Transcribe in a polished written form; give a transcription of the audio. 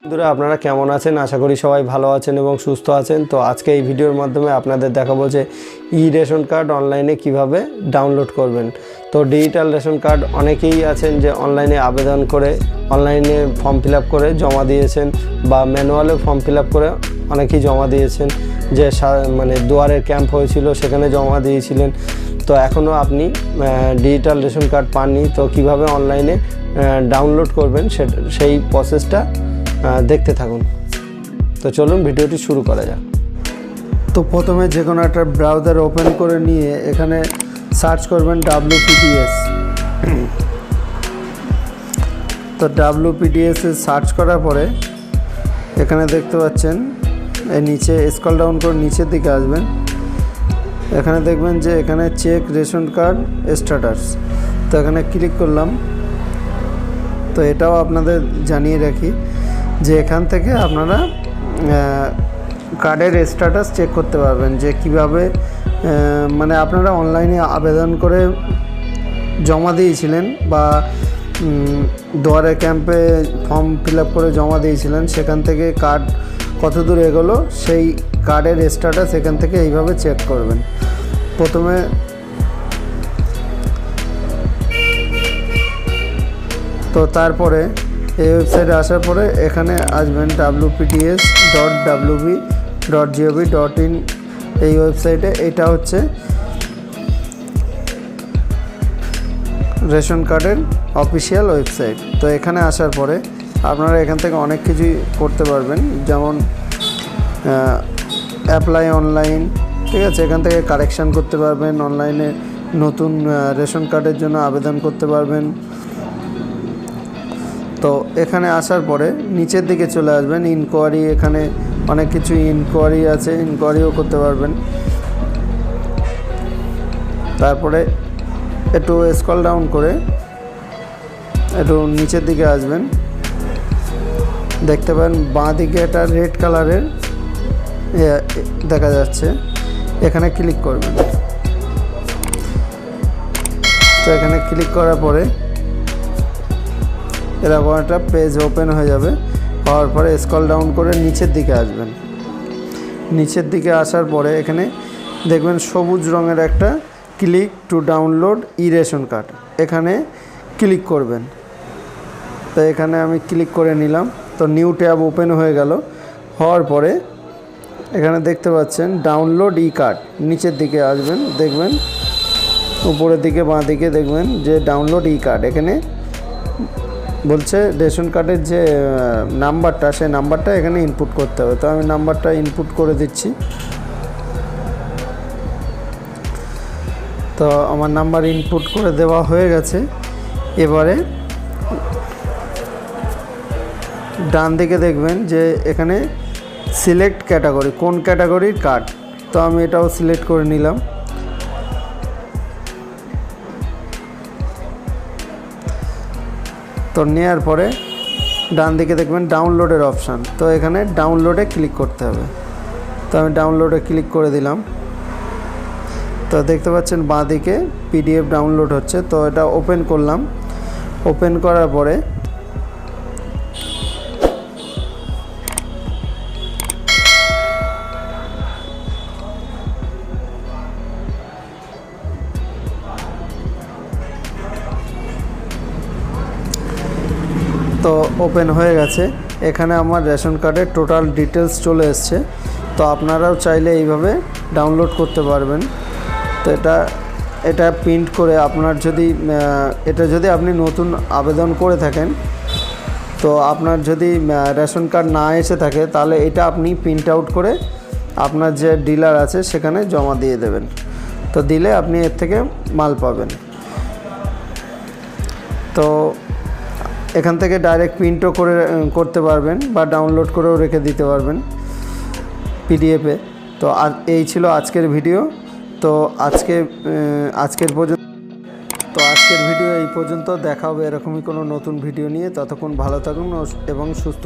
বন্ধুরা আপনারা কেমন আছেন? আশা করি সবাই ভালো আছেন এবং সুস্থ আছেন। তো আজকে এই ভিডিওর মাধ্যমে আপনাদের দেখাবো যে রেশন কার্ড অনলাইনে কিভাবে ডাউনলোড করবেন। তো ডিজিটাল রেশন কার্ড অনেকেই আছেন যে অনলাইনে আবেদন করে অনলাইনে ফর্ম ফিল আপ করে জমা দিয়েছেন বা ম্যানুয়ালে ফর্ম ফিল আপ করে অনেকেই জমা দিয়েছেন, যে দুয়ারের ক্যাম্প হয়েছিল সেখানে জমা দিয়েছিলেন। তো এখনও আপনি ডিজিটাল রেশন কার্ড পাননি, তো কিভাবে অনলাইনে ডাউনলোড করবেন সেই প্রসেসটা দেখতে থাকুন। তো চলুন ভিডিওটি শুরু করা যাক। তো প্রথমে যে কোনো একটা ব্রাউজার ওপেন করে নিয়ে এখানে সার্চ করবেন WPTS। তো WPTS এ সার্চ করার পরে এখানে দেখতে পাচ্ছেন এই নিচে স্ক্রল ডাউন করে নিচের দিকে আসবেন। এখানে দেখবেন যে এখানে চেক রেশন কার্ড স্ট্যাটাস, তো এখানে ক্লিক করলাম। তো এটাও আপনাদের জানিয়ে রাখি যে এখান থেকে আপনারা কার্ডের স্ট্যাটাস চেক করতে পারবেন, যে কিভাবে আপনারা অনলাইনে আবেদন করে জমা দিয়েছিলেন বা দুয়ারে ক্যাম্পে ফর্ম ফিল আপ করে জমা দিয়েছিলেন, সেখান থেকে কার্ড কত দূর এগোলো সেই কার্ডের স্ট্যাটাস এখান থেকে এইভাবে চেক করবেন। প্রথমে তো তারপরে এই ওয়েবসাইটে আসার পরে এখানে আসবেন wpts.wb.gov.in এই ওয়েবসাইটে। এটা হচ্ছে রেশন কার্ডের অফিসিয়াল ওয়েবসাইট। তো এখানে আসার পরে আপনারা এখান থেকে অনেক কিছুই করতে পারবেন, যেমন অ্যাপ্লাই অনলাইন, ঠিক আছে, এখান থেকে কারেকশান করতে পারবেন, অনলাইনে নতুন রেশন কার্ডের জন্য আবেদন করতে পারবেন। তো এখানে আসার পরে নিচের দিকে চলে আসবেন, ইনকোয়ারি, এখানে অনেক কিছু ইনকোয়ারি আছে, ইনকোয়ারিও করতে পারবেন। তারপরে একটু স্ক্রল ডাউন করে একটু নিচের দিকে আসবেন, দেখতে পাবেন বাঁ দিকে একটা রেড কালারের দেখা যাচ্ছে, এখানে ক্লিক করবেন। তো এখানে ক্লিক করার পরে এরকম একটা পেজ ওপেন হয়ে যাবে। হওয়ার পরে স্ক্রল ডাউন করে নিচের দিকে আসবেন। নিচের দিকে আসার পরে এখানে দেখবেন সবুজ রঙের একটা click to download ration card, এখানে ক্লিক করবেন। তো এখানে আমি ক্লিক করে নিলাম। তো নিউ ট্যাব ওপেন হয়ে গেল। হওয়ার পরে এখানে দেখতে পাচ্ছেন ডাউনলোড কার্ড, নিচের দিকে আসবেন, দেখবেন উপরের দিকে বাঁ দিকে দেখবেন যে ডাউনলোড কার্ড, এখানে বলছে রেশন কার্ডের যে নাম্বারটা, সেই নাম্বারটা এখানে ইনপুট করতে হবে। তো আমি নাম্বারটা ইনপুট করে দিচ্ছি। তো আমার নাম্বার ইনপুট করে দেওয়া হয়ে গেছে। এবারে ডান দিকে দেখবেন যে এখানে সিলেক্ট ক্যাটাগরি, কোন ক্যাটাগরির কার্ড, তো আমি এটাও সিলেক্ট করে নিলাম। তো নেওয়ার পরে ডান দিকে দেখবেন ডাউনলোডের অপশান, তো এখানে ডাউনলোডে ক্লিক করতে হবে। তো আমি ডাউনলোডে ক্লিক করে দিলাম। তো দেখতে পাচ্ছেন বাঁ দিকে PDF ডাউনলোড হচ্ছে। তো এটা ওপেন করলাম। ওপেন করার পরে তো ওপেন হয়ে গেছে। এখানে আমার রেশন কার্ডের টোটাল ডিটেলস চলে এসছে। তো আপনারাও চাইলে এইভাবে ডাউনলোড করতে পারবেন। তো এটা প্রিন্ট করে আপনার যদি আপনি নতুন আবেদন করে থাকেন, তো আপনার যদি রেশন কার্ড না এসে থাকে, তাহলে এটা আপনি প্রিন্ট আউট করে আপনার যে ডিলার আছে সেখানে জমা দিয়ে দেবেন। তো দিলে আপনি এর থেকে মাল পাবেন। তো এখান থেকে ডাইরেক্ট প্রিন্টও করতে পারবেন বা ডাউনলোড করেও রেখে দিতে পারবেন PDF-এ। তো এই ছিল আজকের ভিডিও। তো আজকের ভিডিও এই পর্যন্ত। দেখা হবে এরকমই কোনো নতুন ভিডিও নিয়ে। ততক্ষণ ভালো থাকুন এবং সুস্থ।